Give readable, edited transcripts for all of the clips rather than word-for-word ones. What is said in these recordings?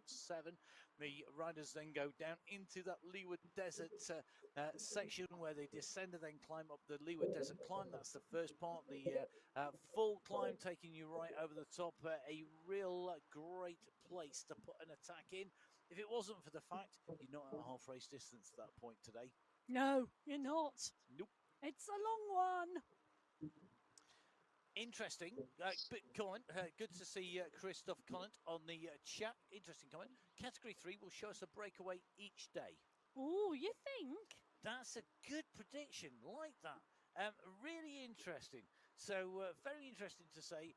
7. The riders then go down into that Leeward Desert section where they descend and then climb up the Leeward Desert climb. That's the first part, the full climb taking you right over the top. A real great place to put an attack in. If it wasn't for the fact you're not at half race distance at that point today. No, you're not. Nope. It's a long one. Interesting. Comment. Good to see Christoph Conant on the chat. Interesting comment. Category 3 will show us a breakaway each day. Oh, you think? That's a good prediction. Like that. Really interesting. So very interesting to say.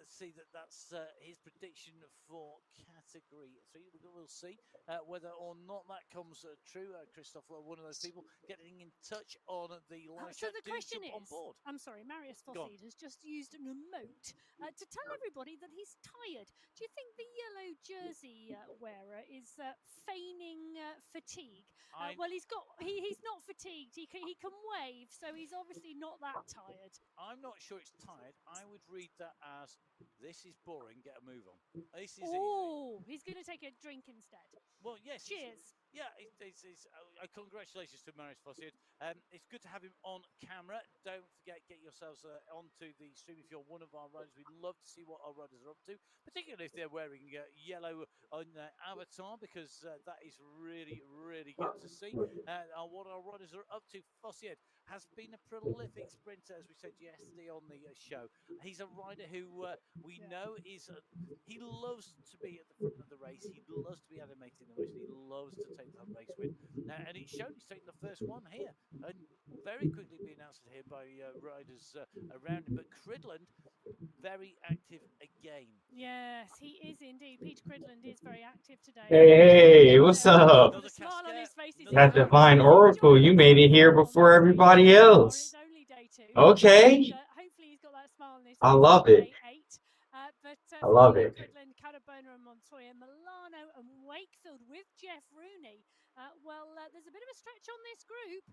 See that's his prediction for category 3. We'll see whether or not that comes true. Christoph, one of those people getting in touch on the live so chat. the question on is, board. I'm sorry, Marius Fosseed has just used an emote to tell everybody that he's tired. Do you think the yellow jersey wearer is feigning fatigue? Well, he's not fatigued. He can wave, so he's obviously not that tired. I'm not sure it's tired. I would read that as, this is boring, get a move on. This is easy. He's going to take a drink instead. Well, yes. Cheers. Congratulations to Marius Fosseid. It's good to have him on camera. Don't forget, get yourselves onto the stream if you're one of our riders. We'd love to see what our riders are up to, particularly if they're wearing yellow on their avatar, because that is really, really good to see. What our riders are up to. Fosseid has been a prolific sprinter, as we said yesterday on the show. He's a rider who we know is he loves to be at the front of the race. He loves to be animating the race. He loves to take that race win. And it showed. He's taking the first one here, and very quickly being announced here by riders around him. But Cridland, very active again. Yes, he is indeed. Peter Cridland is very active today. Hey, what's up? With a smile on his face. That divine oracle, you made it here before everybody else. Okay. Hopefully he's got that smile on his face. I love it. I love it. Cridland, Carabona and Montoya, Milano and Wakefield with Jeff Rooney. There's a bit of a stretch on this group.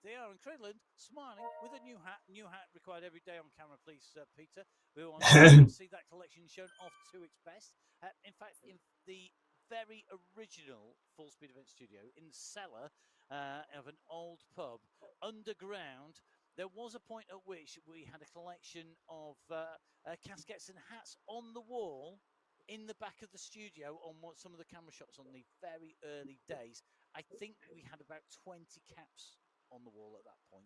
They are, and Cridland smiling with a new hat. New hat required every day on camera, please, Peter. We want to see that collection shown off to its best. In fact, in the very original Full Speed Event studio in the cellar of an old pub underground, there was a point at which we had a collection of caskets and hats on the wall in the back of the studio on some of the camera shots on the very early days. I think we had about 20 caps on the wall at that point.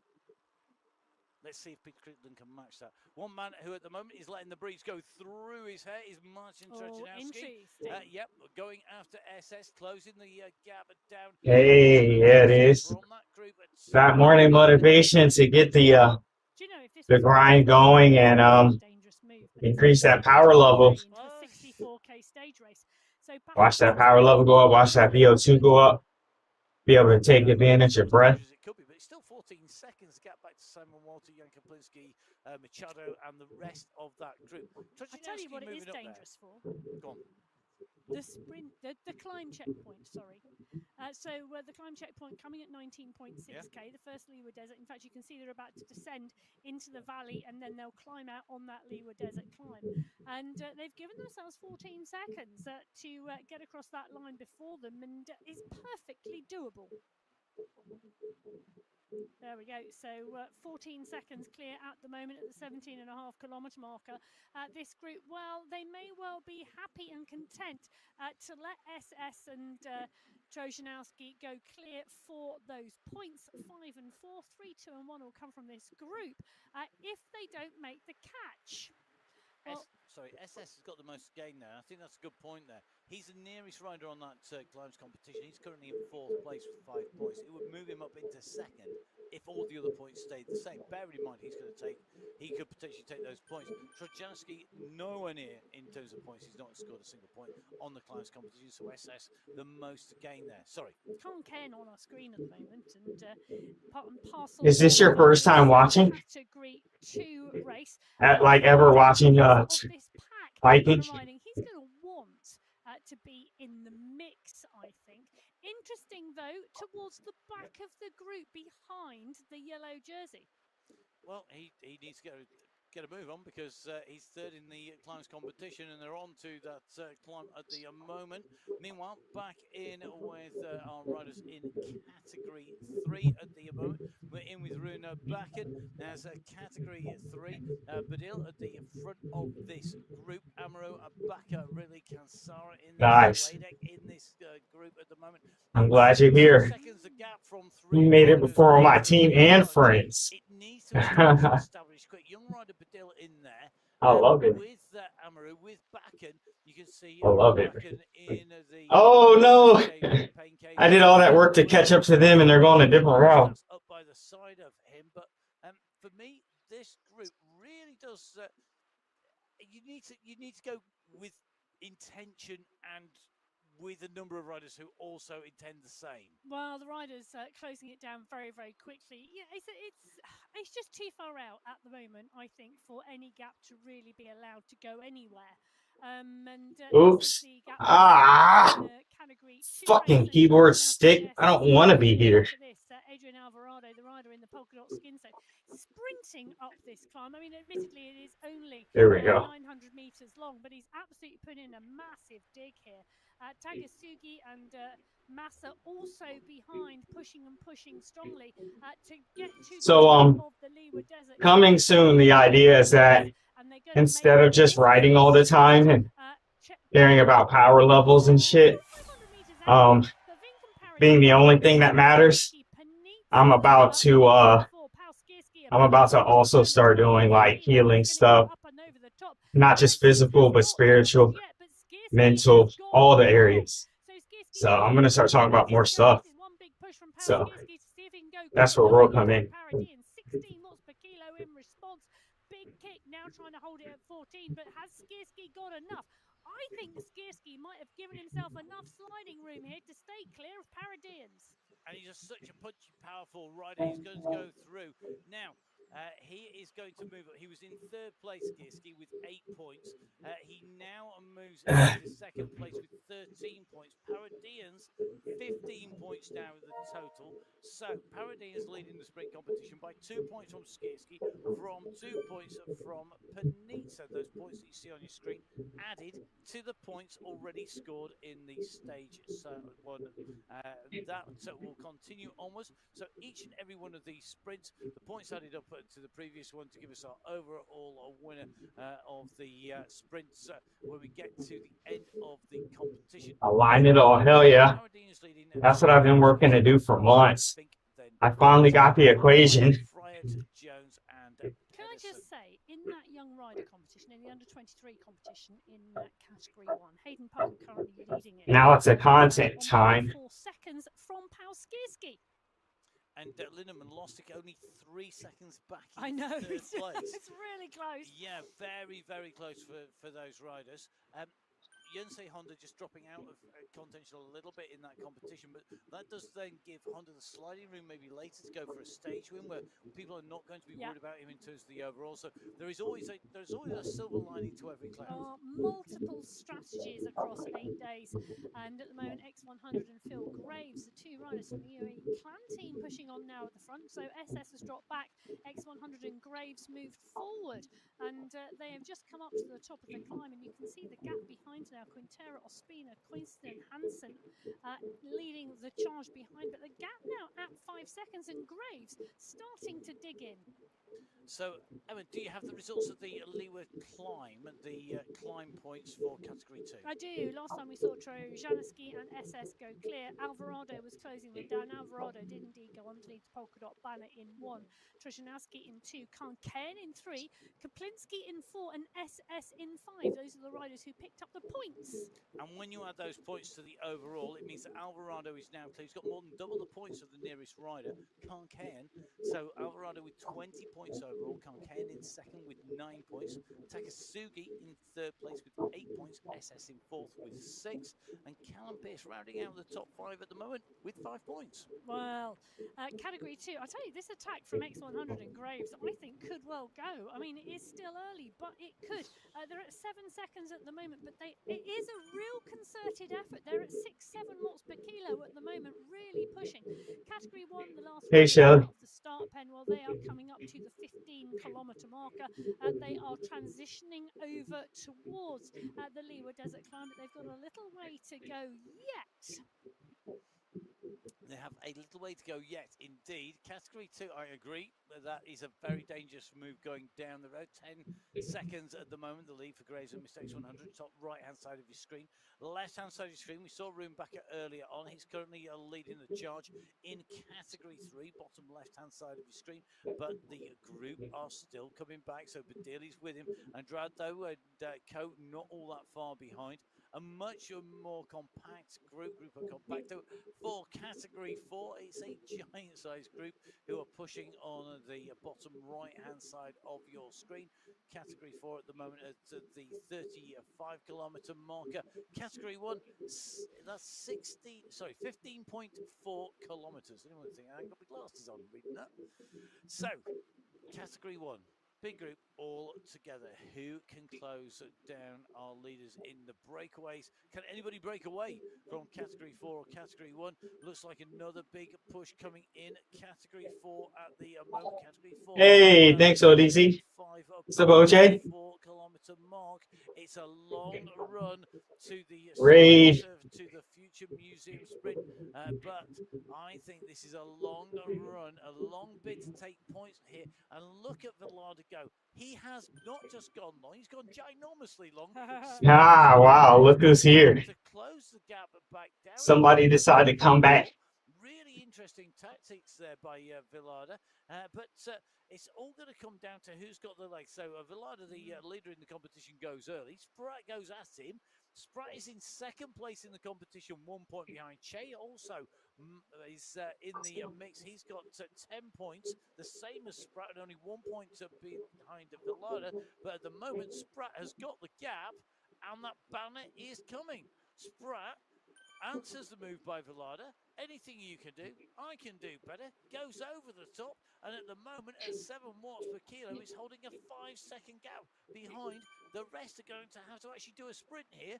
Let's see if Peter Cridland can match that. One man who at the moment is letting the breeze go through his hair is Martin Trojanowski. Yep, going after SS, closing the gap down. Hey, yeah, it is. That morning motivation to get the grind going and increase that power level. Watch that power level go up. Watch that VO2 go up. Be able to take advantage of breath. It could be, but it's still 14 seconds gap back to Simon Walter, Jan Kaplinsky, Machado, and the rest of that group. I tell you what, it is dangerous for. Go on. The sprint, the climb checkpoint. Sorry. The climb checkpoint coming at 19.6k, the first Leeward Desert. In fact, you can see they're about to descend into the valley, and then they'll climb out on that Leeward Desert climb. And they've given themselves 14 seconds to get across that line before them, and is perfectly doable. There we go. So 14 seconds clear at the moment at the 17.5 kilometre marker. This group, well, they may well be happy and content to let SS and Trojanowski go clear for those points. 5 and 4, 3, 2 and 1 will come from this group if they don't make the catch. SS has got the most gain there. I think that's a good point there. He's the nearest rider on that climbs competition. He's currently in 4th place with 5 points. It would move him up into 2nd if all the other points stayed the same. Bear in mind, he could potentially take those points. Trojanowski, nowhere near in terms of points. He's not scored a single point on the climbs competition. So SS, the most gain there. Sorry. Can't Ken on our screen at the moment, and part and parcel. Is this your first time watching? Category 2 race. Like ever watching hiking? He's going to want to be in the mix, I think. Interesting, though, towards the back of the group behind the yellow jersey. Well, he needs to get a move on because he's third in the climbs competition, and they're on to that climb at the moment. Meanwhile, back in with our riders in category 3 at the moment. We're in with Runa Bakken as category 3. Badil at the front of this group. Amaro Abaka, really Kansara in the Sladek in this group at the moment. I'm glad you're here. You made it before all my team and friends. It needs to establish quick. Young rider Badil in there. I love it. With Amaru, with Bakken, you can see I love it. Bakken in the. Oh no! I did all that work to catch up to them, and they're going a different route. Up by the side of him, but for me, this group really does. You need to go with intention and with a number of riders who also intend the same. Well, the riders closing it down very, very quickly. Yeah, it's just too far out at the moment, I think, for any gap to really be allowed to go anywhere. Oops. Fucking keyboard stick. I don't want to be here. Adrian Alvarado, the rider in the polka dot skin suit, sprinting up this climb. I mean, admittedly, it is only 900 meters long, but he's absolutely put in a massive dig here. Takasugi and Massa also behind, pushing strongly to get to the top of the Liwa Desert. Coming soon, the idea is that instead of just riding all the time and caring about power levels and shit, being the only thing that matters, I'm about to also start doing like healing stuff, not just physical but spiritual, mental, all the areas. So I'm gonna start talking about more stuff. So that's where we'll come in. 16 watts per kilo in response. Big kick now trying to hold it at 14, but has Skierski got enough? I think Skierski might have given himself enough sliding room here to stay clear of Paradians. And he's just such a punchy, powerful rider. He's going to go through. Now, he is going to move. He was in third place, Skierski, with 8 points. He now moves into second place with 13 points. Paradians, 15 points now in the total. So, Paradians leading the sprint competition by 2 points from Skierski, from 2 points from Panizza. Those points that you see on your screen added to the points already scored in the stage one. That will continue onwards. So each and every one of these sprints, the points added up to the previous one to give us our overall winner of the sprints when we get to the end of the competition. Align it all, hell yeah. That's what I've been working to do for months. I finally got the equation. Can I just say, in that young rider competition, in the under-23 competition in category 1, Hayden Parker currently leading it. Now it's a content time. 4 seconds from Paul Skierski. And Lindemann lost it only 3 seconds back in I know, third place. It's really close. Yeah, very, very close for those riders. Yonsei Honda just dropping out of contention a little bit in that competition, but that does then give Honda the sliding room maybe later to go for a stage win where people are not going to be worried about him in terms of the overall. So there's always a silver lining to every cloud. Multiple strategies across 8 days, and at the moment X100 and Phil Graves, the 2 riders from the UAE clan team, pushing on now at the front. So SS has dropped back, X100 and Graves moved forward, and they have just come up to the top of the climb, and you can see the gap behind now. Quintero, Ospina, Quinston, Hansen leading the charge behind, but the gap now at 5 seconds, and Graves starting to dig in. So, Emma, do you have the results of the Liwa climb, the climb points for category 2? I do. Last time we saw Trojanoski and SS go clear. Alvarado was closing them down. Alvarado did indeed go underneath the polka dot banner in 1. Trojanoski in 2. Kanken in 3. Kaplinski in 4. And SS in 5. Those are the riders who picked up the points. And when you add those points to the overall, it means that Alvarado is now clear. He's got more than double the points of the nearest rider, Kanken. So Alvarado with 20 points overall. Kanken in second with 9 points. Takasugi in third place with 8 points. SS in fourth with 6. And Callum Pearce rounding out the top 5 at the moment with 5 points. Well, category 2, I'll tell you, this attack from X100 and Graves, I think, could well go. I mean, it is still early, but it could. They're at 7 seconds at the moment, but they it is a real concerted effort. They're at 6-7 watts per kilo at the moment, really pushing. Category 1, the last Hey, Shelley. off the start pen, well, they are coming up to the 15-kilometre marker. They are transitioning over towards the Liwa Desert Climb, but they've got a little way to go yet. They have a little way to go yet, indeed. Category 2, I agree. That is a very dangerous move going down the road. 10 seconds at the moment, the lead for Graves and Mistakes 100. Top right-hand side of your screen. Left-hand side of your screen, we saw Roombacker earlier on. He's currently leading the charge in Category 3, bottom left-hand side of your screen. But the group are still coming back, so Badili's with him. Andrado and Co not all that far behind. A much more compact group of compacto for Category 4. It's a giant-sized group who are pushing on the bottom right-hand side of your screen. Category 4 at the moment at the 35-kilometer marker. Category 1, that's 15.4 kilometers. Anyone think I ain't got my glasses on reading that? So, Category 1. Big group all together. Who can close down our leaders in the breakaways? Can anybody break away from Category 4 or Category 1? Looks like another big push coming in Category 4 at the moment. Category 4. Hey, thanks, ODZ. What's up, OJ? 4-kilometer mark. It's a long run to the Raid. to the Future Museum sprint, but I think this is a long run, a long bid to take points here. And look at Velarde go. He has not just gone long; he's gone ginormously long. Ah, wow! Look who's here. To close the gap back down. Somebody decided to come back. Really interesting tactics there by Velarde, but it's all going to come down to who's got the legs. So Velarde, the leader in the competition, goes early. Spratt goes at him. Spratt is in second place in the competition, 1 point behind. Che also is in the mix. He's got 10 points, the same as Spratt, and only 1 point behind Velarde. But at the moment, Spratt has got the gap, and that banner is coming. Spratt answers the move by Velarde. Anything you can do, I can do better. Goes over the top, and at the moment, at 7 watts per kilo, is holding a 5-second gap behind. The rest are going to have to actually do a sprint here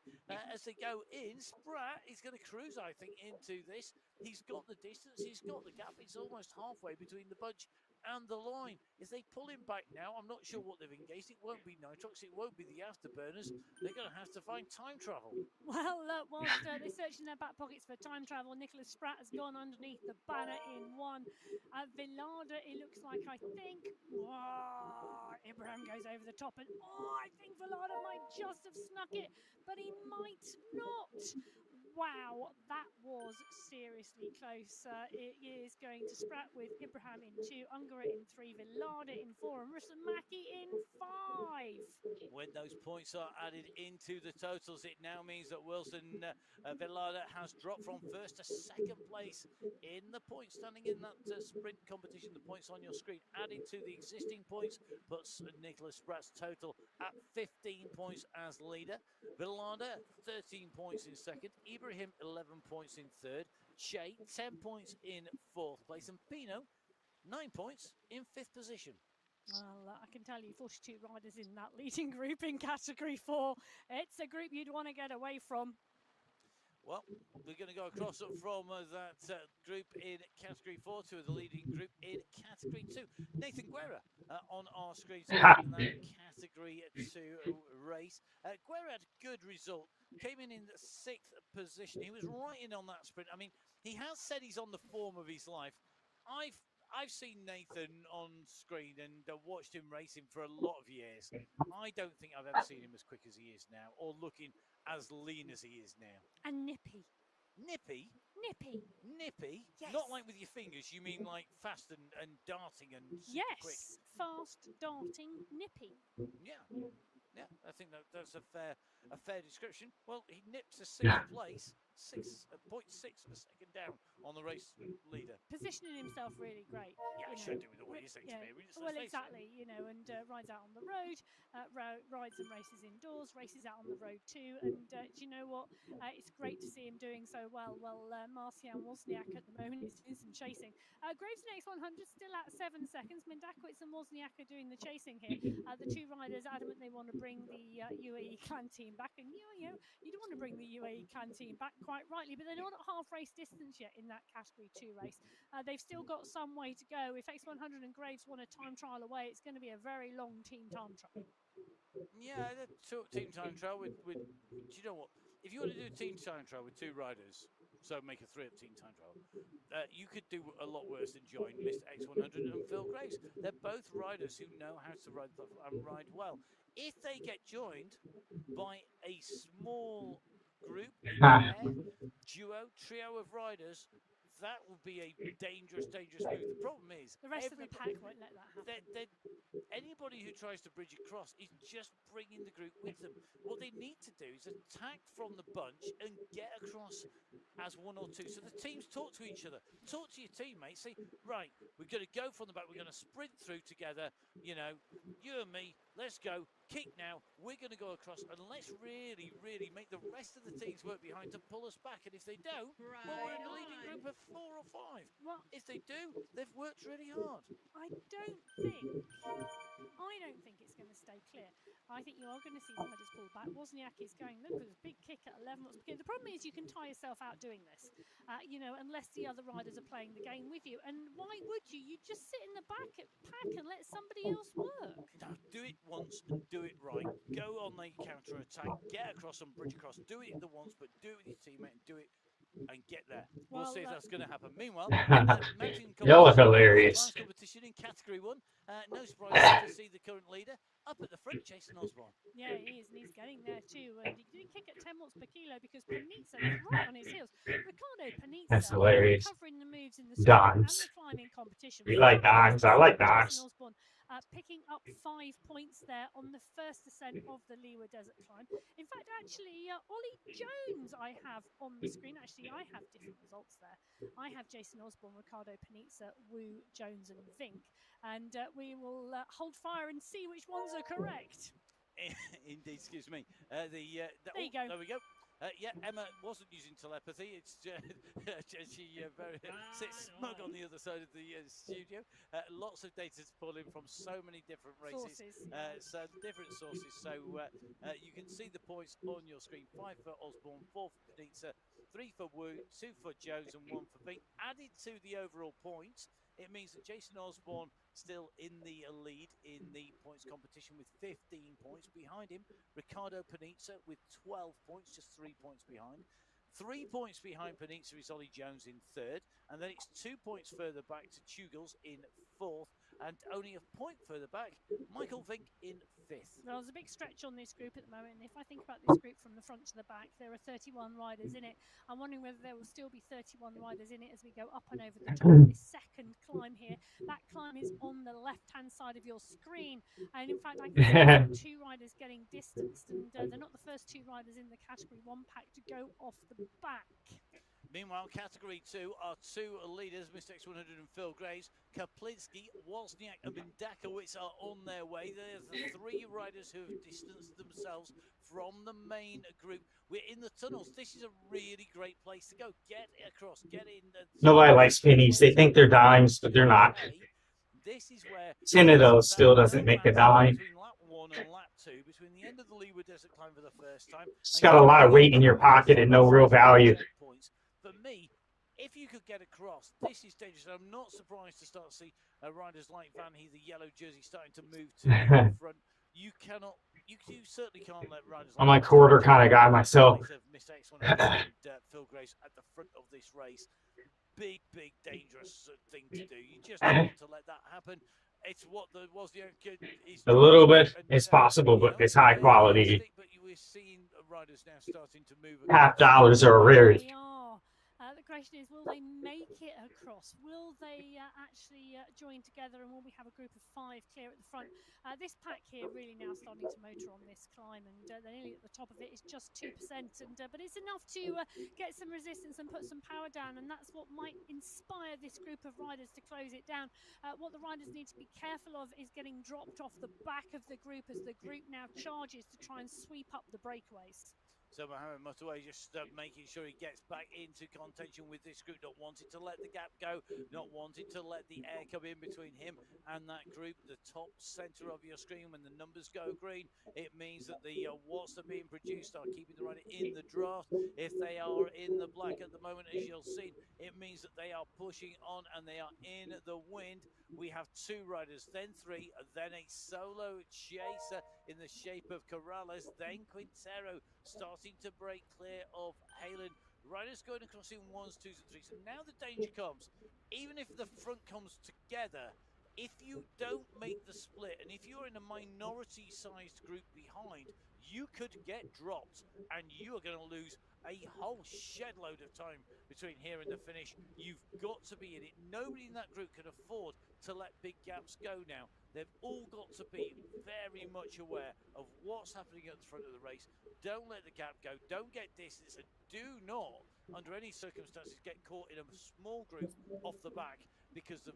as they go in. Spratt is going to cruise, I think, into this. He's got the distance, he's got the gap. It's almost halfway between the bunch and the line. As they pull him back now, I'm not sure what they've engaged. It won't be nitrox, it won't be the afterburners. They're going to have to find time travel. Well, whilst they're searching their back pockets for time travel, Nicholas Spratt has gone underneath the banner in one. Velarde, it looks like, I think, Ibrahim goes over the top, and I think Velarde might just have snuck it, but he might not. Wow, that was seriously close. It is going to Spratt with Ibrahim in 2, Ungara in 3, Velarde in 4, and Rustamaki in 5. When those points are added into the totals, it now means that Wilson Velarde has dropped from first to second place in the points standing in that sprint competition. The points on your screen added to the existing points puts Nicholas Spratt's total at 15 points as leader. Velarde 13 points in second, Ibrahim 11 points in third, Che 10 points in fourth place, and Pino 9 points in fifth position. Well, I can tell you 42 riders in that leading group in Category 4. It's a group you'd want to get away from. Well, we're going to go across from that group in Category 4 to the leading group in Category 2. Nathan Guerra on our screen in that Category 2 race. Guerra had a good result. Came in the 6th position. He was right in on that sprint. I mean, he has said he's on the form of his life. I've seen Nathan on screen and watched him racing for a lot of years. I don't think I've ever seen him as quick as he is now, or looking as lean as he is now. And nippy. Nippy? Nippy. Nippy? Yes. Not like with your fingers, you mean like fast and darting and yes, quick? Fast, darting, nippy. Yeah. Yeah, I think that's a fair description. Well, he nipped to 6th place, 6.6 of a second down on the race leader. Positioning himself really great. Yeah, I should do with all his experience. Well, exactly, and rides out on the road, rides and races indoors, races out on the road too. And do you know what? It's great to see him doing so well. Well, Marcian Wozniak at the moment is doing some chasing. Graves next 100 still at 7 seconds. Mendakowicz and Wozniak are doing the chasing here. The two riders adamant they want to bring the UAE clan team back, and you don't want to bring the UAE clan team back, quite rightly, but they're not at half race distance yet in that category 2 race. They've still got some way to go. If X100 and Graves want a time trial away, it's going to be a very long team time trial. Yeah, the team time trial with do you know what? If you want to do a team time trial with 2 riders, so make a 3 team time trial, you could do a lot worse than join Mr. X100 and Phil Graves. They're both riders who know how to ride and ride well. If they get joined by a small group, a pair, duo, trio of riders, that will be a dangerous move. The problem is the rest of the pack won't let that happen. Anybody who tries to bridge across is just bringing the group with them. What they need to do is attack from the bunch and get across as 1 or 2. So the teams talk to each other. Talk to your teammates. Say, right, we're going to go from the back. We're going to sprint through together. You and me, let's go. Kick now. We're going to go across. And let's really, really make the rest of the teams work behind to pull us back. And if they don't, well, we're in a leading group of 4 or 5. Well, if they do, they've worked really hard. I don't think it's going to stay clear. I think you are going to see riders pull back. Wozniak is going, look, there's a big kick at 11. The problem is you can tie yourself out doing this, unless the other riders are playing the game with you. And why would you? You just sit in the back at pack and let somebody else work. No, do it once and do it right. Go on the counter attack, get across and bridge across. Do it the once, but do it with your teammate and do it and get there. We'll see if that's going to happen. Meanwhile, y'all are hilarious. Competition in category 1. No surprise to see the current leader up at the front, Jason Osborne. Yeah, he is, and he's getting there too. And he did kick at 10 watts per kilo because Panizza is right on his heels. Ricardo Panizza, that's hilarious. Covering the moves in the dimes. and the climbing competition. We like dimes. I like dimes. Picking up 5 points there on the first ascent of the Liwa Desert climb. In fact, actually, Ollie Jones I have on the screen. Actually, I have different results there. I have Jason Osborne, Ricardo Panizza, Wu, Jones, and Vink. And we will hold fire and see which ones are correct. Indeed, excuse me. There you go. There we go. Emma wasn't using telepathy. It's she sits smug on the other side of the studio. Lots of data to pull in from so many different races, so different sources. So you can see the points on your screen: 5 for Osborne, 4 for Panizza, 3 for Wu, 2 for Jones, and 1 for Vink. Added to the overall points, it means that Jason Osborne still in the lead in the points competition with 15 points. Behind him, Ricardo Panizza with 12 points, just 3 points behind. 3 points behind Panizza is Ollie Jones in 3rd, and then it's 2 points further back to Tugels in 4th, and only a point further back, Michael Vink in 5th. Well, there's a big stretch on this group at the moment, and if I think about this group from the front to the back, there are 31 riders in it. I'm wondering whether there will still be 31 riders in it as we go up and over the top of this second climb here. That climb is on the left-hand side of your screen, and in fact, I can see 2 riders getting distanced, and they're not the first 2 riders in the Category 1 pack to go off the back. Meanwhile, Category 2 are 2 leaders, Mr. X100 and Phil Graves. Kaplinski, Wozniak and Mendakowicz are on their way. There's the 3 riders who have distanced themselves from the main group. We're in the tunnels. This is a really great place to go. Get across, get in. Nobody likes pennies. They think they're dimes, but they're not. This is where 10 of those still doesn't make a dime. Between lap 1 and lap 2, between the end of the Liwa Desert climb for the first time. It's got a lot of weight in your pocket and no real value. For me, if you could get across, this is dangerous. I'm not surprised to start to see riders like Van He, the yellow jersey, starting to move to the front. You certainly can't let riders. I'm a quarter kind of guy myself. Mr. X1 and Phil Graves at the front of this race. Big, dangerous thing to do. You just don't want to let that happen. It's what the a little bit. It's possible, but it's high quality. But we're seeing riders now starting to move. $50 are rare. The question is, will they make it across? drops. Will they actually join together, and will we have a group of 5 clear at the front? This pack here really now starting to motor on this climb, and they're nearly at the top of it. It's just 2%, but it's enough to get some resistance and put some power down, and that's what might inspire this group of riders to close it down. What the riders need to be careful of is getting dropped off the back of the group as the group now charges to try and sweep up the breakaways. So Mohammed Motorway just making sure he gets back into contention with this group, not wanting to let the gap go, not wanting to let the air come in between him and that group. The top center of your screen, when the numbers go green, it means that the watts that are being produced are keeping the rider in the draft. If they are in the black at the moment, as you'll see, it means that they are pushing on and they are in the wind. We have 2 riders, then 3, then a solo chaser in the shape of Corrales, then Quintero starting to break clear of Halen. Riders going across in 1s, 2s and 3s. And now the danger comes, even if the front comes together, if you don't make the split, and if you're in a minority-sized group behind, you could get dropped, and you are going to lose a whole shed load of time between here and the finish. You've got to be in it. Nobody in that group can afford to let big gaps go now. They've all got to be very much aware of what's happening at the front of the race. Don't let the gap go. Don't get distance, and do not, under any circumstances, get caught in a small group off the back, because the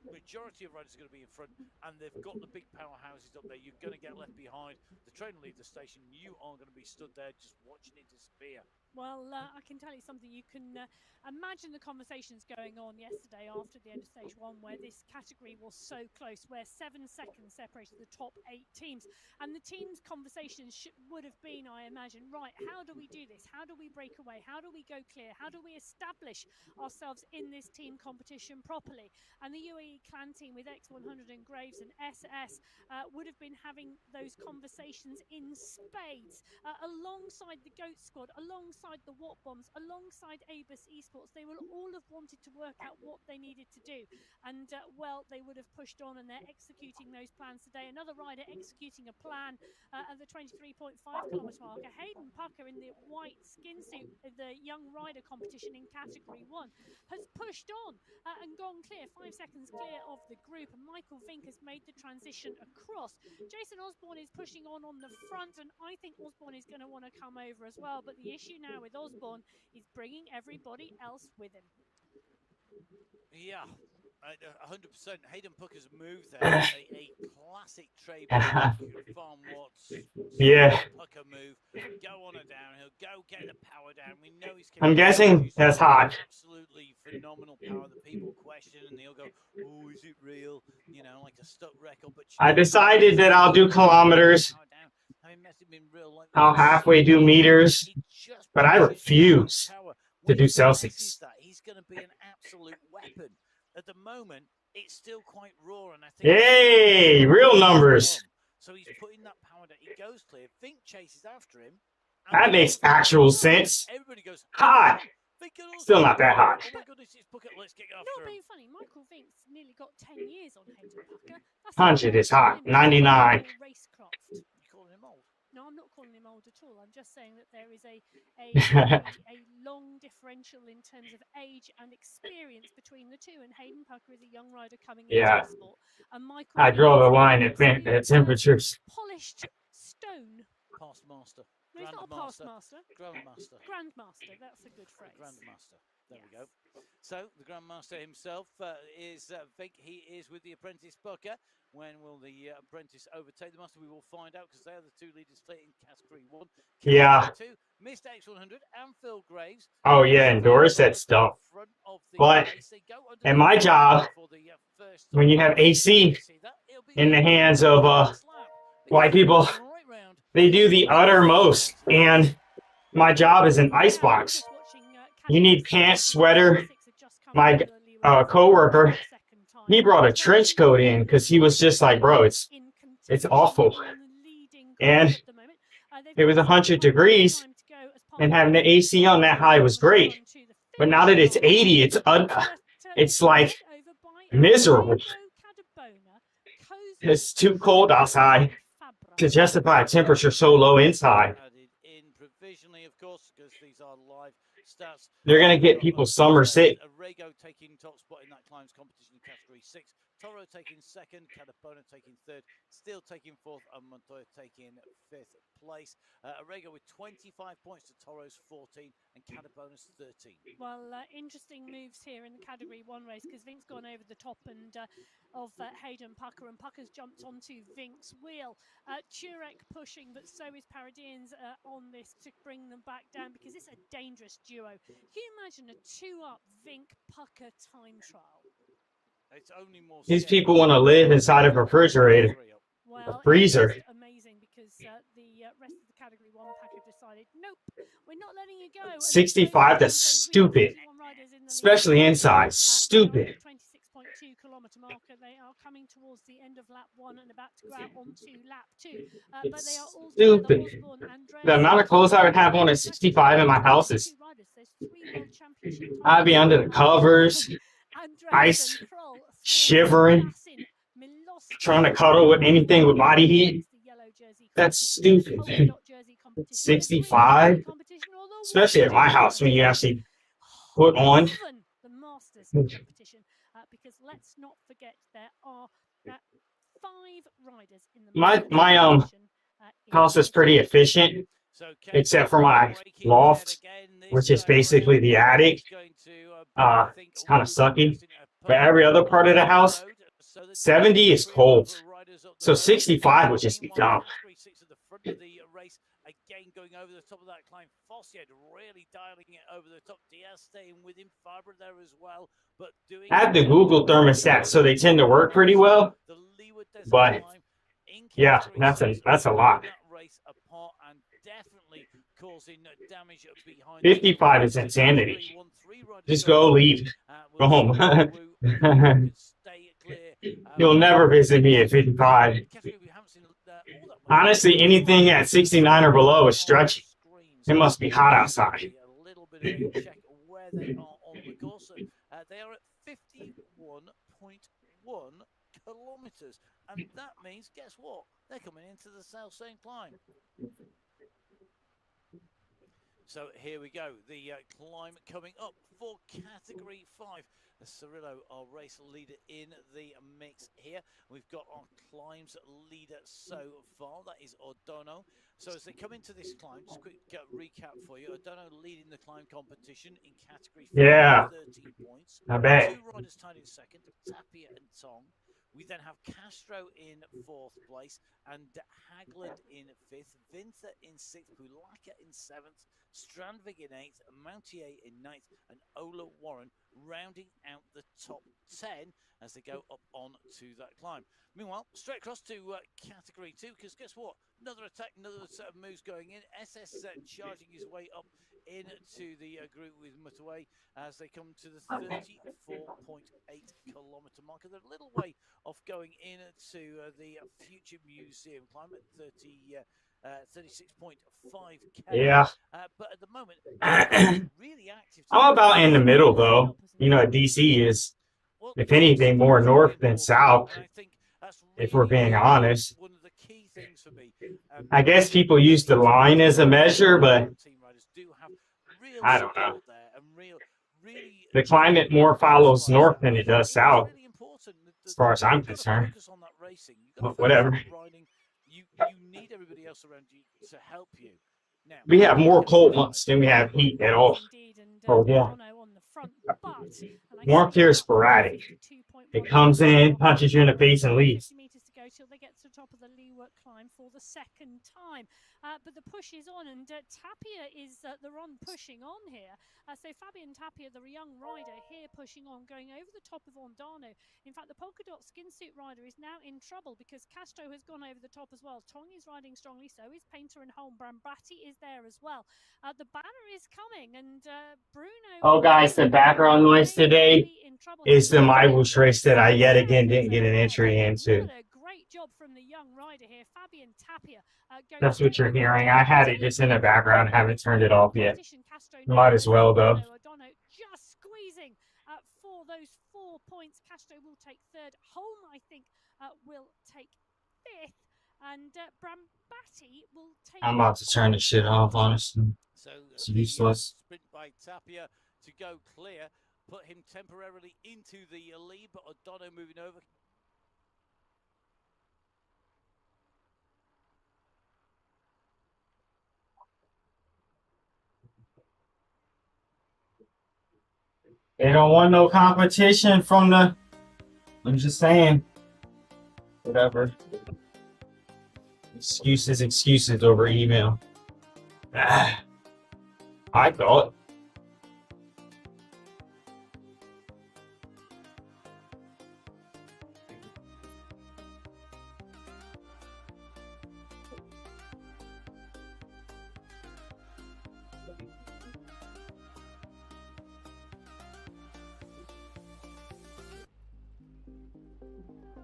majority of riders are going to be in front, and they've got the big powerhouses up there. You're going to get left behind. The train will leave the station. You are going to be stood there just watching it disappear. Well, I can tell you something. You can imagine the conversations going on yesterday after the end of stage 1, where this category was so close, where 7 seconds separated the top 8 teams. And the teams' conversations would have been, I imagine, right, how do we do this? How do we break away? How do we go clear? How do we establish ourselves in this team competition properly? And the UAE clan team with X100 and Graves and SS would have been having those conversations in spades alongside the GOAT squad, alongside the Watt Bombs, alongside Abus Esports. They will all have wanted to work out what they needed to do, and well, they would have pushed on, and they're executing those plans today. Another rider executing a plan at the 23.5 kilometre marker. Hayden Pucker in the white skin suit of the young rider competition in category 1 has pushed on and gone clear, 5 seconds clear of the group, and Michael Vink has made the transition across. Jason Osborne is pushing on the front, and I think Osborne is going to want to come over as well, but the issue now with Osborne is bringing everybody else with him. Yeah, 100%. Hayden Pucker's move there, a classic trademark Farm Watts Pucker move. Go on a downhill, go get the power down. We know he's. I'm guessing that's hot. Absolutely phenomenal power that people question, and they'll go, "Oh, is it real?" You know, like a stuck record. But I decided that I'll do kilometers. I'll halfway do meters, but I refuse to do Celsius. He's going to be an absolute weapon. At the moment, it's still quite raw, and I think. Hey, real numbers. So he's putting that power down. He goes clear. Vink chases after him. That makes actual sense. Everybody goes hot. Still not that hot. Oh my goodness, it's Pucker. Let's get after Not him. being funny, Michael Vink's nearly got 10 years on Hayden Pucker. 100 is hot. 99. Racecraft. You calling him old? No, I'm not calling him old at all. I'm just saying that there is a long differential in terms of age and experience between the two. And Hayden Pucker is a young rider coming into the sport. And Michael I draw the line at temperatures. Polished stone. Past master. No, he's not a past master. Grandmaster. Grandmaster. That's a good phrase. Grandmaster. There we go. So the Grandmaster himself is Vink. He is with the apprentice Pucker. When will the apprentice overtake the master? We will find out, because they are the 2 leaders in category 1. Category 2, Mr. X100 and Phil Graves. Oh yeah, endorse that stuff. But in my job, when you have AC in the hands of white people, they do the uttermost. And my job is an icebox. You need pants, sweater. My coworker, he brought a trench coat in because he was just like, bro, it's awful. And it was 100 degrees, and having the AC on that high was great. But now that it's 80, it's like miserable. It's too cold outside to justify a temperature so low inside. They're going to get people summer sick Arrego taking top spot in that climbs competition in category 6. Toro taking second, Cadapona taking third, Steele taking fourth, and Montoya taking fifth place. Arrego with 25 points to Toro's 14 and Cadapona's 13. Well, interesting moves here in the category 1 race because Vink's gone over the top and of Hayden Pucker, and Pucker's jumped onto Vink's wheel. Turek pushing, but so is Paradians on this to bring them back down because it's a dangerous duo. Can you imagine a 2-up Vink-Pucker time trial? It's only more. These people want to live inside of a refrigerator, well, a freezer. It's amazing because the rest of the category 1 pack have decided, nope, we're not letting you go. 65, that's stupid. Especially inside, stupid. 26.2 kilometer marker. They are coming towards the end of lap 1 and about to go out onto lap 2. But they are all stupid. The amount of clothes I would have on at 65 in my house is, I'd be under the covers, ice, shivering, trying to cuddle with anything with body heat. That's stupid. 65, especially at my house when you actually put on. The Masters competition, because let's not forget there are 5 riders in the my house is pretty efficient, except for my loft, which is basically the attic. It's kind of sucky, but every other part of the house, 70 is cold, so 65 would just be dumb. Again, going over the top of that climb, Fossiad really dialing it over the top. Diaz staying with him, Fabra there as well, but doing. I have the Google thermostats, so they tend to work pretty well. But yeah, that's a lot. 55 is insanity. Just go, leave, go home. You'll never visit me at 55. Honestly, anything at 69 or below is stretchy. It must be hot outside. A little bit of a check where they are on the course. They are at 51.1 kilometers, and that means, guess what? They're coming into the South Saint climb. So here we go, the climb coming up for category 5. Cirillo, our race leader in the mix here. We've got our climbs leader so far, that is O'Dono. So as they come into this climb, just a quick recap for you. O'Dono leading the climb competition in category 5, yeah, 13 points. I bet. 2 riders tied in second, Tapia and Tong. We then have Castro in 4th place and Hagland in 5th, Vinther in 6th, Pulaka in 7th, Strandvig in 8th, Mountier in 9th, and Ola Warren rounding out the top 10 as they go up on to that climb. Meanwhile, straight across to category 2, because guess what? Another attack, another set of moves going in. SS charging his way up into the group with Mutaway as they come to the 34.8 kilometer marker. They're a little way off going into the future museum climb at 36.5k. Yeah. But at the moment, really active. I'm about in the middle, though. You know, DC is, if anything, more north than south, if we're being honest. One of the key things for me. I guess people use the line as a measure, but I don't know. The climate more follows north than it does south, as far as I'm concerned. But whatever. You need everybody else around you to help you. Now, we have more cold months than we have heat at all, or warm. Warmth here is sporadic. It comes in, punches you in the face, and leaves. Till they get to the top of the Leeward climb for the second time. But the push is on, and Tapia is the run pushing on here. So Fabian Tapia, the young rider here, pushing on, going over the top of Ondano. In fact, the polka dot skin suit rider is now in trouble because Castro has gone over the top as well. Tong is riding strongly, so is Painter and Holm. Brambati is there as well. The banner is coming, and Bruno... Oh, guys, the background noise today is the MyWoosh race that I yet again didn't get an entry into. Job from the young rider here, Fabian Tapia. That's what you're hearing. I had it just in the background. I haven't turned it off yet. Might as well, though. O'Dono just squeezing for those 4 points. Castro will take 3rd. Holm, I think, will take 5th. And Brambati will take... I'm about to turn this shit off, honestly. So it's useless. Sprint by Tapia to go clear put him temporarily into the lead, but O'Donnell moving over. They don't want no competition from the. I'm just saying. Whatever. Excuses over email. I thought.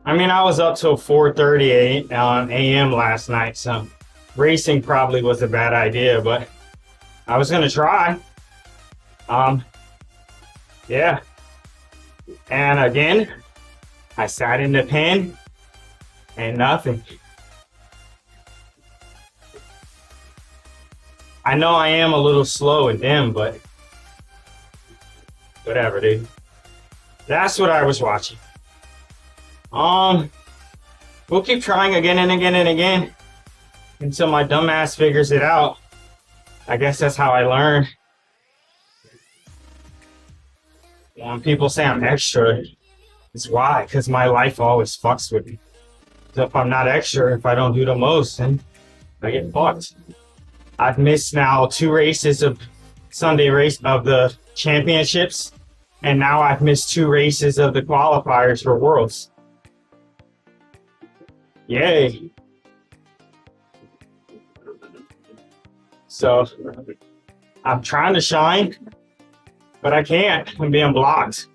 I mean, I was up till 4:30 a.m. last night, so racing probably was a bad idea, but I was gonna try. Yeah. And again, I sat in the pen and nothing. I know I am a little slow and dim, but whatever, dude. That's what I was watching. We'll keep trying again and again and again until my dumbass figures it out. I guess that's how I learn. When people say I'm extra, it's why, because my life always fucks with me. So if I'm not extra, if I don't do the most, then I get fucked. I've missed now 2 races of Sunday race of the championships, and now I've missed 2 races of the qualifiers for Worlds. Yay. So I'm trying to shine, but I can't. I'm being blocked.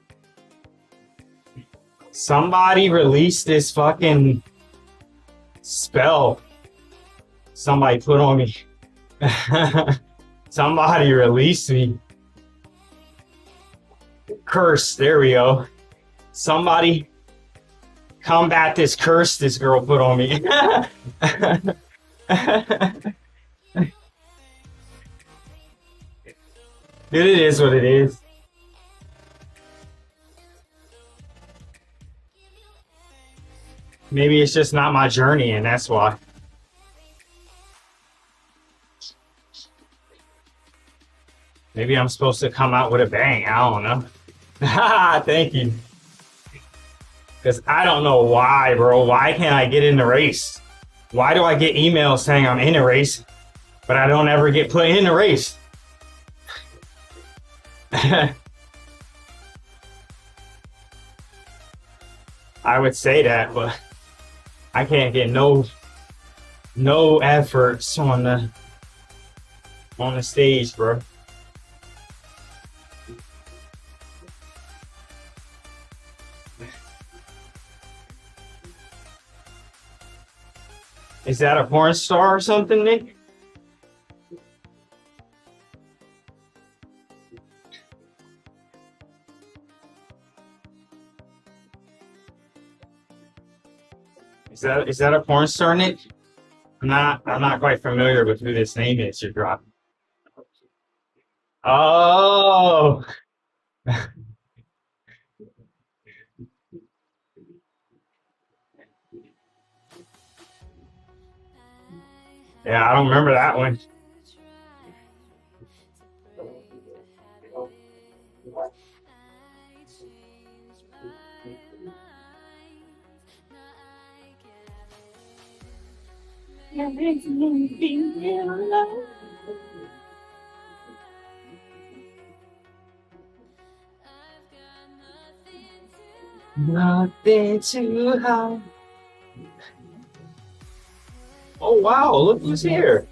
Somebody release this fucking spell somebody put on me. Somebody release me. Curse. There we go. Somebody combat this curse this girl put on me. Dude, it is what it is. Maybe it's just not my journey, and that's why. Maybe I'm supposed to come out with a bang. I don't know. Thank you. Because I don't know why, bro. Why can't I get in the race? Why do I get emails saying I'm in a race, but I don't ever get put in the race? I would say that, but I can't get no efforts on the stage, bro. Is that a porn star or something, Nick? Is that a porn star, Nick? I'm not quite familiar with who this name is you're dropping. Oh. Yeah, I don't remember that one. Nothing to hide. Oh wow, look who's here.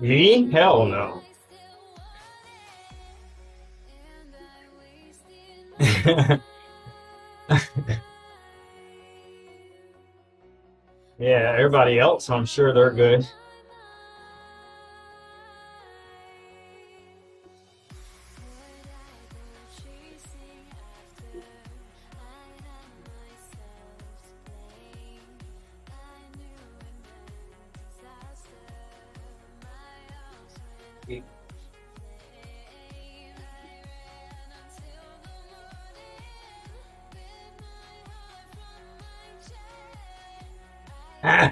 Me? Hell no. Yeah, everybody else, I'm sure they're good. Ah.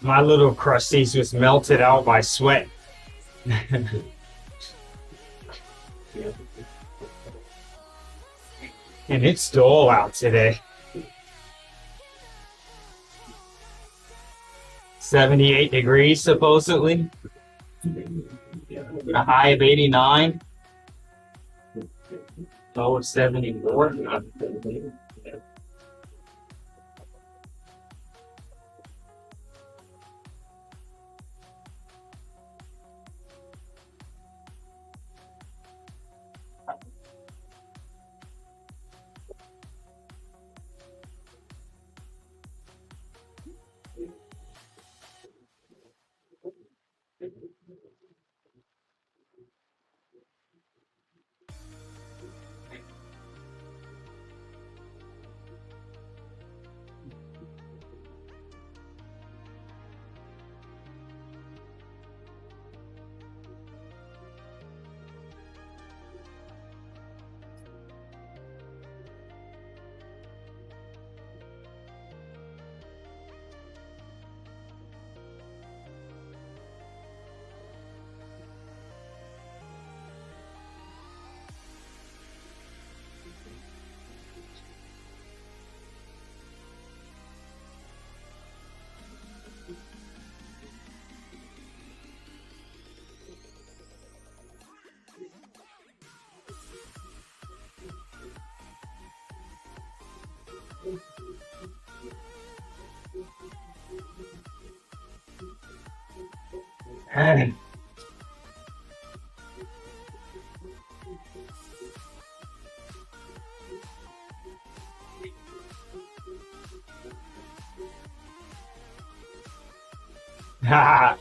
My little crusties was melted out by sweat. And it's dull out today. 78 degrees supposedly. A high of 89. Low of 74.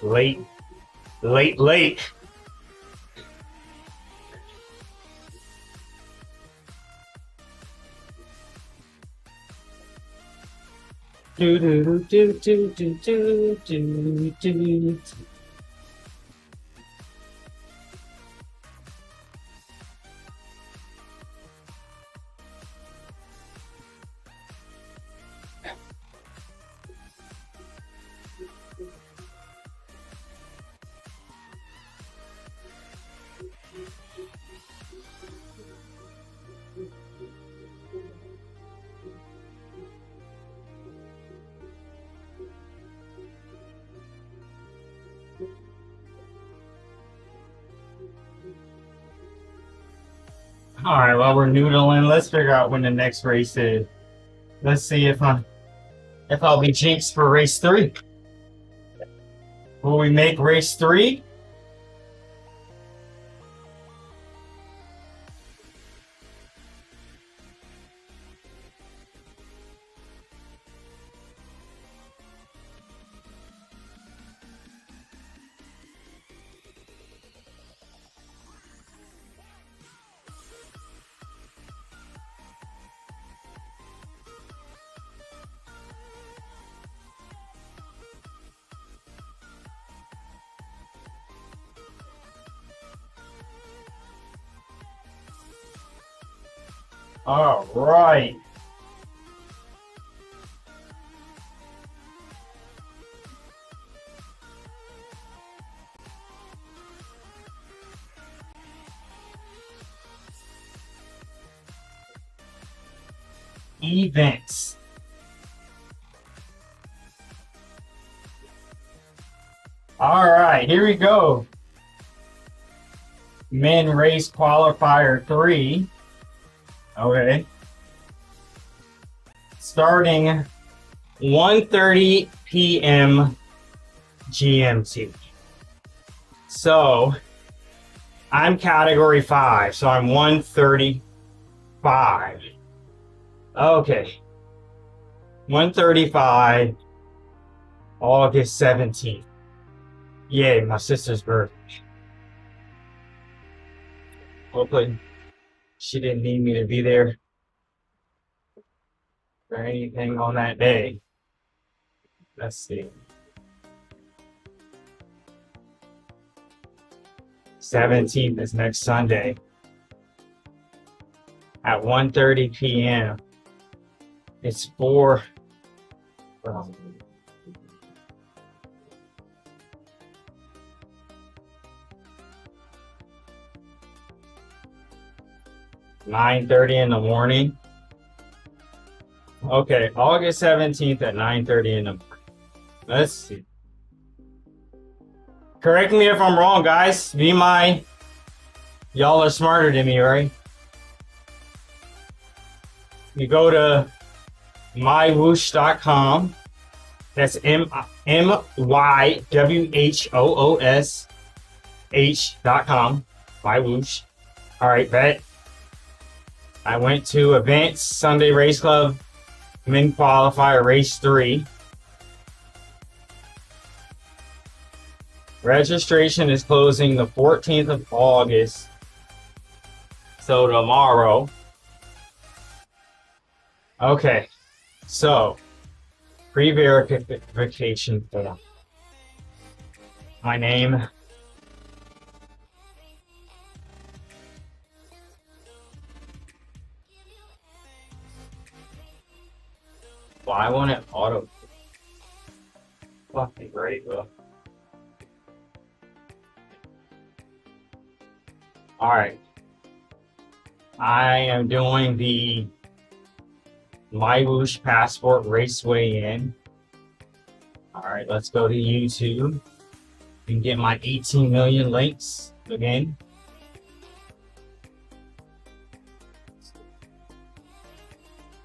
Late. Late. Do do do do do do do do. All right, well, we're noodling. Let's figure out when the next race is. Let's see if I'll be jinxed for race 3. Will we make race 3? All right. Events. All right, here we go. Men race qualifier 3. Okay. Starting 1:30 p.m. GMT. So I'm category 5, so I'm 135. Okay. 135, August 17th. Yay, my sister's birthday. Hopefully she didn't need me to be there for anything on that day. Let's see. 17th is next Sunday at 1:30 p.m. It's 4. 9:30 in the morning. Okay, August 17th at 9:30 in the morning. Let's see. Correct me if I'm wrong, guys. Y'all are smarter than me, right? You go to mywhoosh.com. That's MYWHOOSH.com. MyWhoosh. All right, bet. I went to Events, Sunday Race Club, Men Qualifier Race 3. Registration is closing the 14th of August. So tomorrow. Okay. So, pre-verification form. My name. Why won't it auto? Fucking great, bro. Alright. I am doing the MyWhoosh Passport Raceway in. Alright, let's go to YouTube and get my 18 million links again.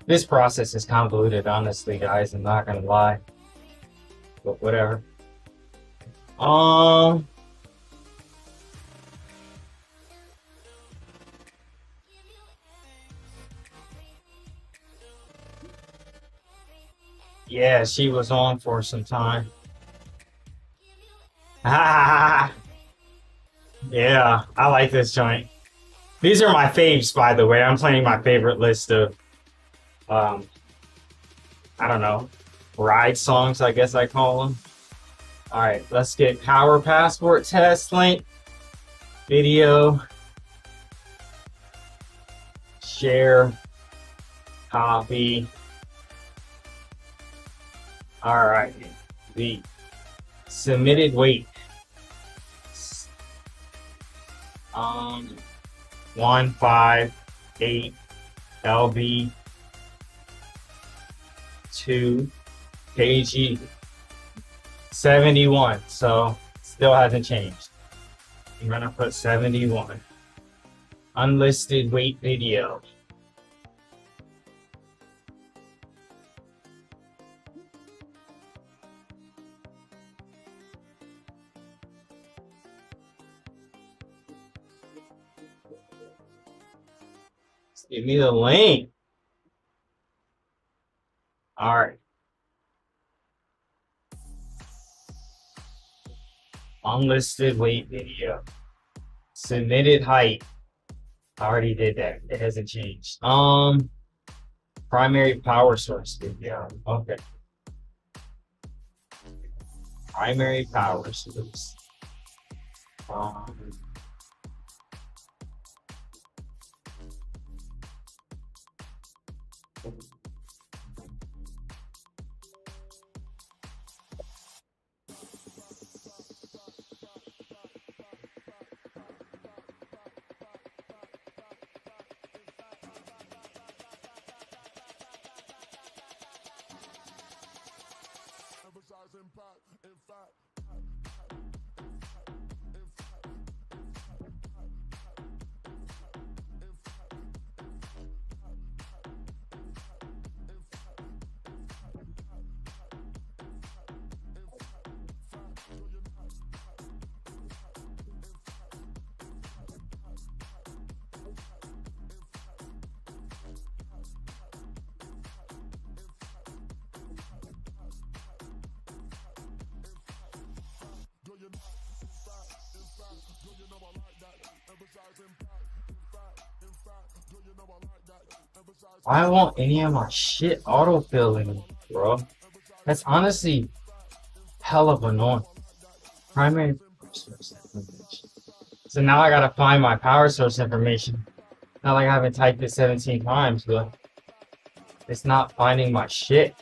This process is convoluted, honestly, guys. I'm not gonna lie. But whatever. Yeah, she was on for some time. Yeah, I like this joint. These are my faves, by the way. I'm playing my favorite list of, I don't know, ride songs, I guess I call them. All right, let's get Power Passport test link, video, share, copy. All right, the submitted weight. 158 lb 2 kg 71, so still hasn't changed. I'm gonna put 71. Unlisted weight video. Give me the link. All right. Unlisted weight video. Submitted height. I already did that. It hasn't changed. Primary power source video. Okay. Primary power source. Why won't any of my shit autofill anymore, bro? That's honestly hell of annoying. Primary power source information. So now I gotta find my power source information. Not like I haven't typed it 17 times, but it's not finding my shit.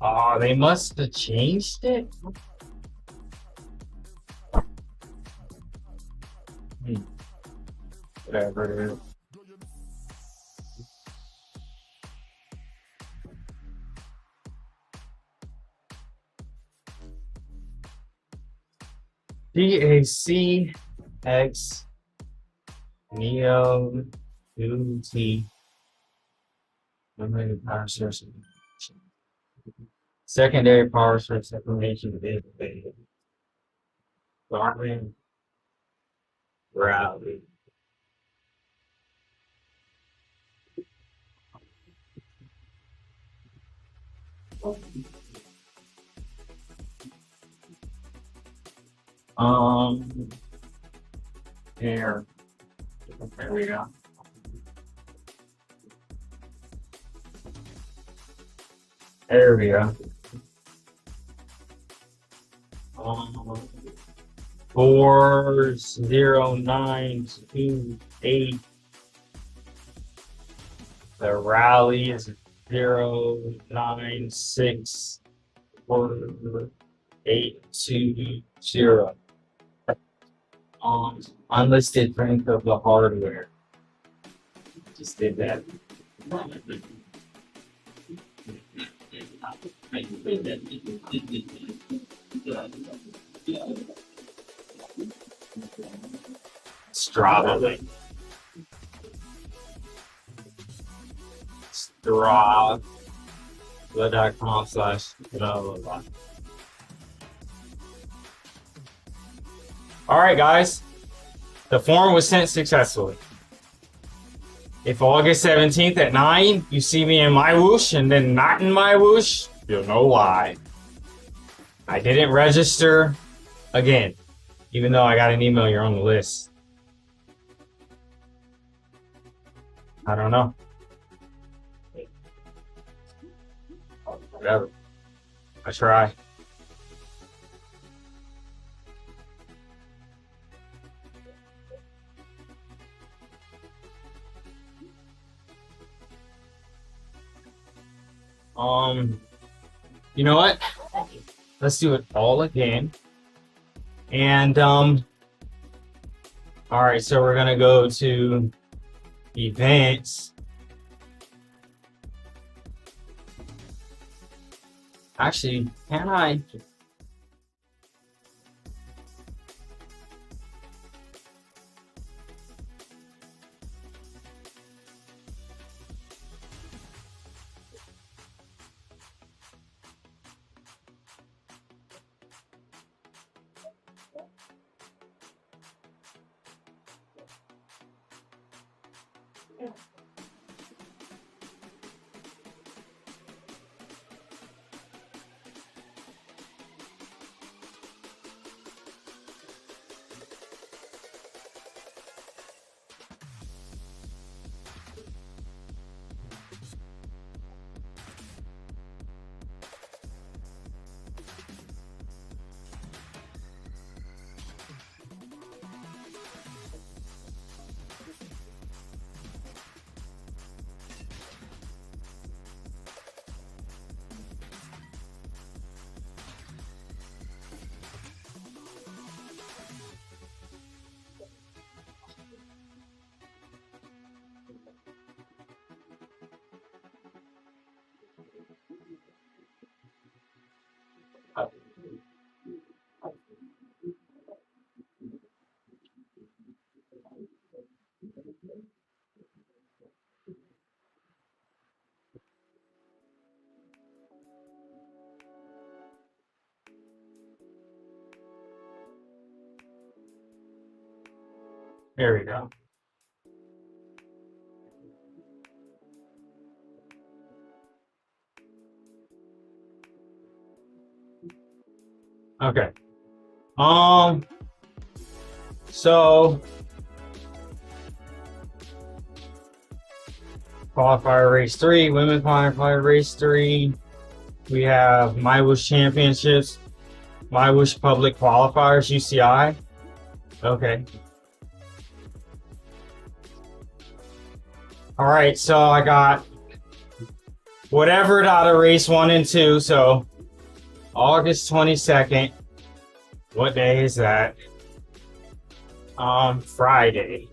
Oh, they must have changed it? Whatever. DACX Neo 2T limited power source information. Secondary power source information is available. Garmin Rally. Here. There we go. There we go. 40928. The rally is 096480. Unlisted rank of the hardware. Just did that. Strava link. Strava.com/blah. All right, guys. The form was sent successfully. If August 17th at 9, you see me in my whoosh and then not in my whoosh, you'll know why. I didn't register again, even though I got an email, you're on the list. I don't know. Whatever. I try. You know what? Let's do it all again. And all right, so we're gonna go to events. Actually, can I? There we go. Okay. So qualifier race 3, women qualifier race 3. We have My Wish Championships, My Wish Public Qualifiers, UCI. Okay. All right, so I got whatever out of race 1 and 2. So August 22nd. What day is that? Friday.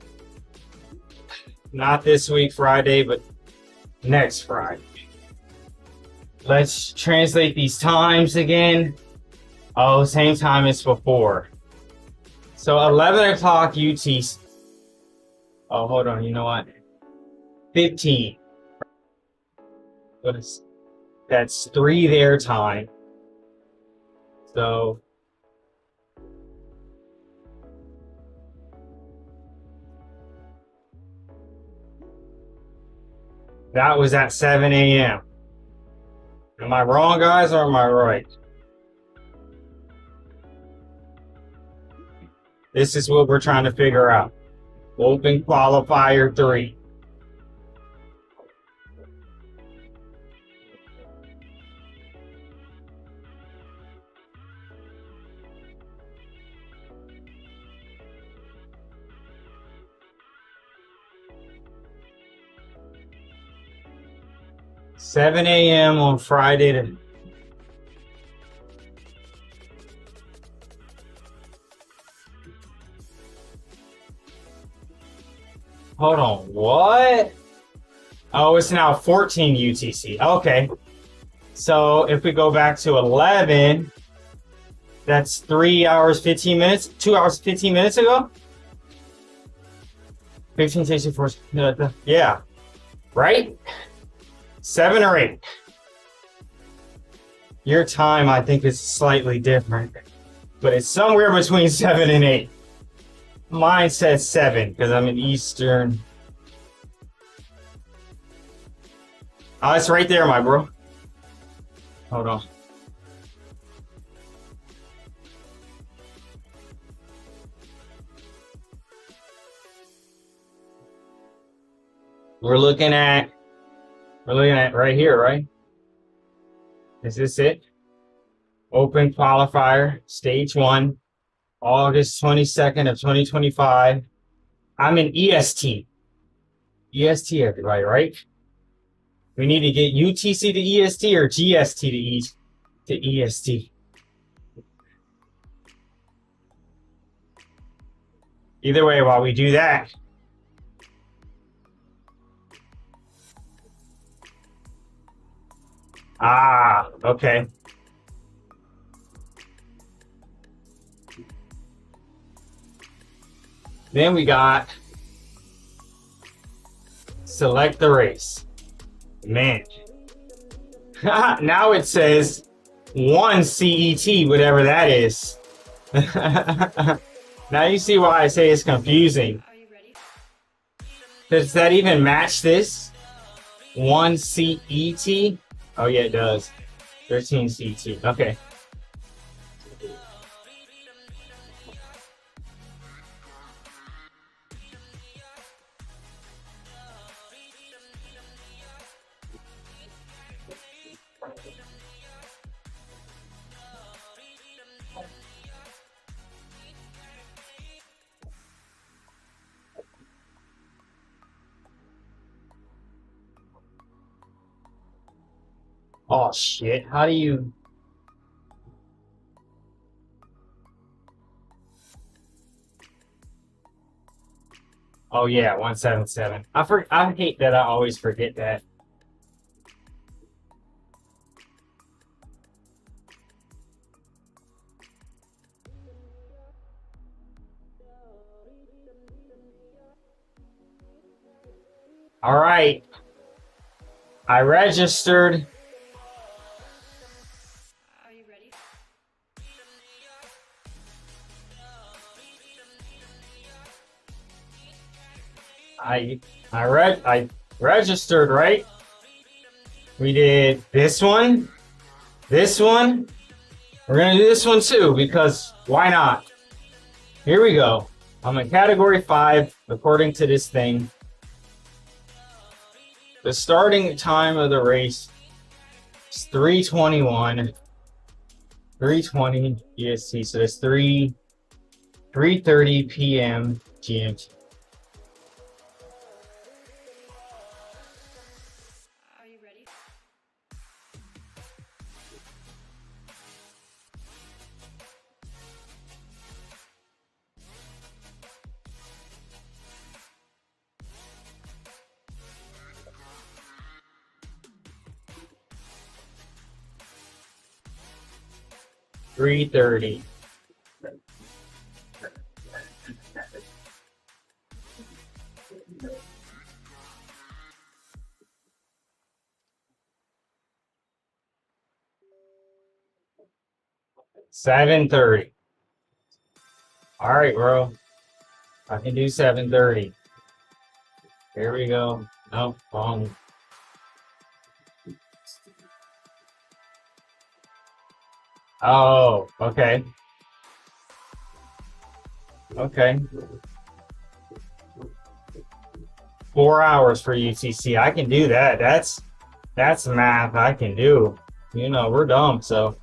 Not this week Friday, but next Friday. Let's translate these times again. Oh, same time as before. So 11 o'clock UTC. Oh, hold on. You know what? 15. What is? That's 3 their time. So that was at 7 a.m. Am I wrong, guys, or am I right? This is what we're trying to figure out. Open qualifier 3. $7 a.m. on Friday to hold on, what? Oh, it's now 14 UTC. Okay. So if we go back to 11, that's 3 hours, 15 minutes, 2 hours, 15 minutes ago? 15, 16, 14, yeah. Right? 7 or 8. Your time, I think, is slightly different, but it's somewhere between 7 and 8. Mine says 7 because I'm in Eastern. Oh, it's right there, my bro. Hold on. We're looking at right here, right? Is this it? Open qualifier, stage 1, August 22nd of 2025. I'm in EST. EST, everybody, right? We need to get UTC to EST or GST to EST. Either way, while we do that, okay. Then we got select the race. Man. Now it says 1 CET, whatever that is. Now you see why I say it's confusing. Does that even match this? 1 CET? Oh yeah, it does. 13 CT. Okay. Oh shit, how do you... Oh yeah, 177. I hate that I always forget that. All right. I registered. Are you ready? I registered, right? We did this one, this one. We're gonna do this one too, because why not? Here we go. I'm in category 5, according to this thing. The starting time of the race is 3:21. 3:20 EST, so it's 3:30 p.m. GMT. Are you ready? $3:30. $7:30. All right, bro. I can do 7:30. Here we go. Nope, wrong. Oh, okay. Okay. 4 hours for UTC. I can do that. That's math I can do. You know, we're dumb, so.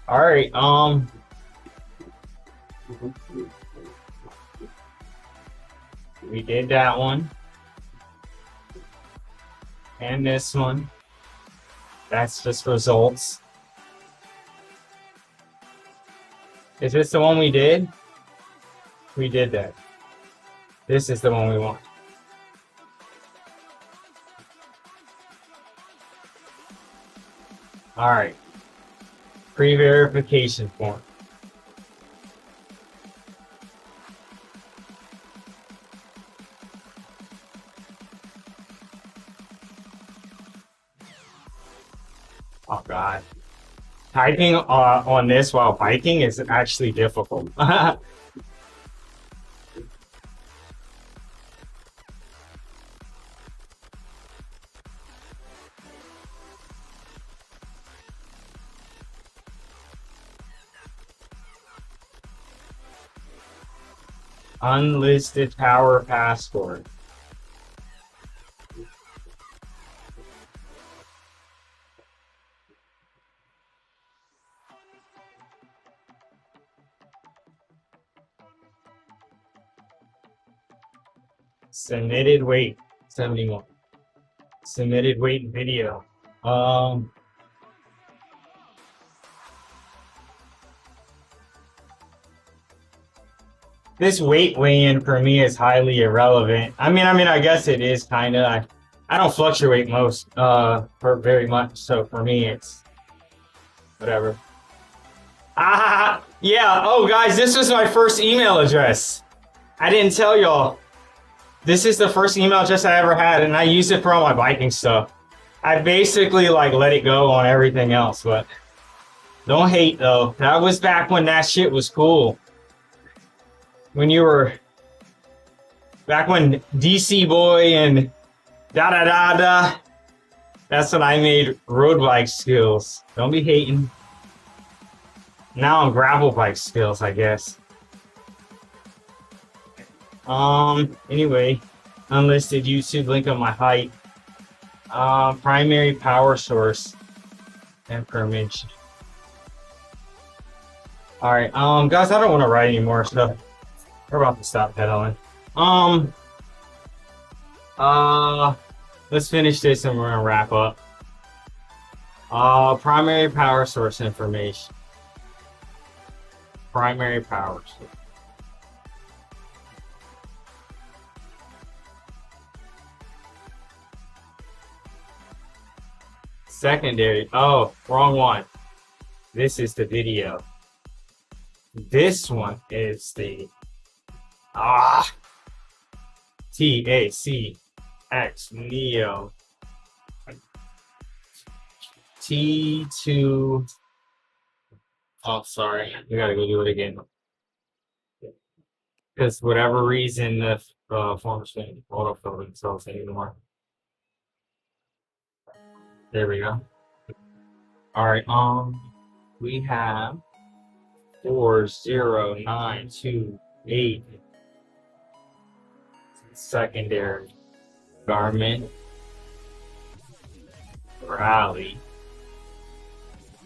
All right, we did that one. And this one. That's just results. Is this the one we did? We did that. This is the one we want. All right. Pre-verification form. Oh God. Typing on this while biking is actually difficult. Unlisted power passport. Submitted weight 71. Submitted weight video. This weight weigh-in for me is highly irrelevant. I mean, I guess it is kind of. I don't fluctuate for very much, so for me it's whatever. Ah, yeah. Oh, guys, this was my first email address. I didn't tell y'all. This is the first email address I ever had, and I use it for all my biking stuff. I basically like let it go on everything else, but don't hate though. That was back when that shit was cool. When you were back when DC Boy and da. That's when I made road bike skills. Don't be hating. Now I'm gravel bike skills, I guess. Anyway, unlisted YouTube link on my height. Primary power source information. All right, guys, I don't want to write anymore, so we're about to stop pedaling. Let's finish this and we're gonna wrap up. Primary power source information. Primary power source. Secondary. Oh, wrong one. This is the video. This one is the TACX Neo T2 Oh, sorry. We gotta go do it again. Because whatever reason, the phone screen autofill themselves anymore. There we go. All right. We have 40928 secondary. Garmin Rally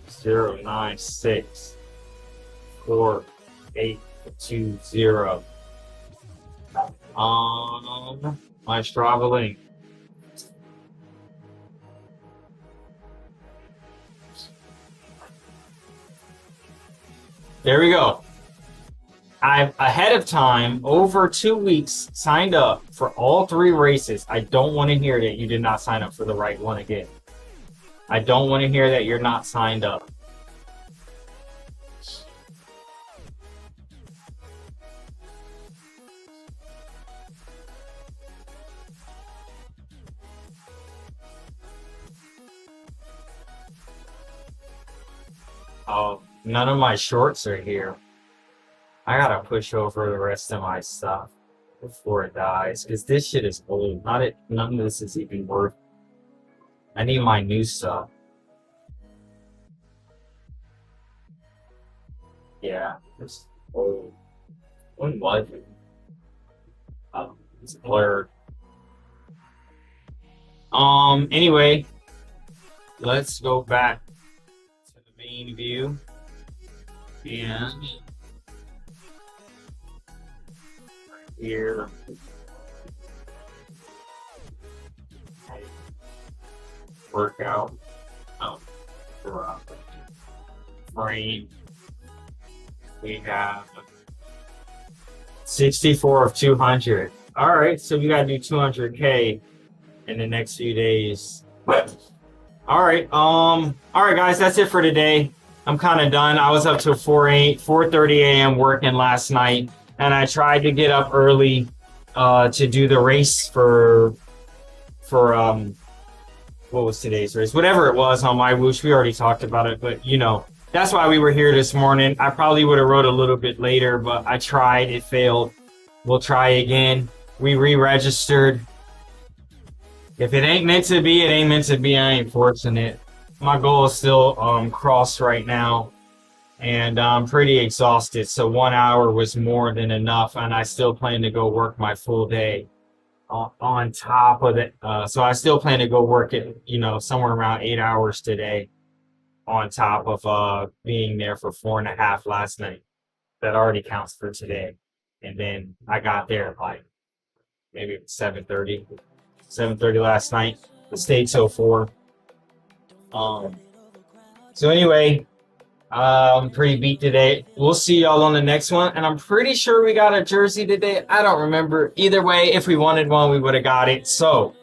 096480. My Strava link. There we go. I've ahead of time, over 2 weeks, signed up for all 3 races. I don't want to hear that you did not sign up for the right one again. I don't want to hear that you're not signed up. Oh, none of my shorts are here. I gotta push over the rest of my stuff before it dies, because this shit is old. None of this is even worth. I need my new stuff. Yeah, it's old. When was it? It's blurred. Anyway, let's go back to the main view. And here. Workout. Frame. We have 64 of 200. All right, so we gotta do 200K in the next few days. All right, guys, that's it for today. I'm kind of done. I was up till 4:30 a.m. working last night, and I tried to get up early to do the race for what was today's race? Whatever it was on my whoosh. We already talked about it, but you know, that's why we were here this morning. I probably would have wrote a little bit later, but I tried. It failed. We'll try again. We re-registered. If it ain't meant to be, it ain't meant to be. I ain't forcing it. My goal is still cross right now, and I'm pretty exhausted. So 1 hour was more than enough, and I still plan to go work my full day on top of it. So I still plan to go work it, you know, somewhere around 8 hours today, on top of being there for 4.5 last night. That already counts for today. And then I got there at like maybe 7:30 last night. I stayed till 4. So anyway, I'm pretty beat today. We'll see y'all on the next one. And I'm pretty sure we got a jersey today. I don't remember. Either way, if we wanted one, we would have got it. So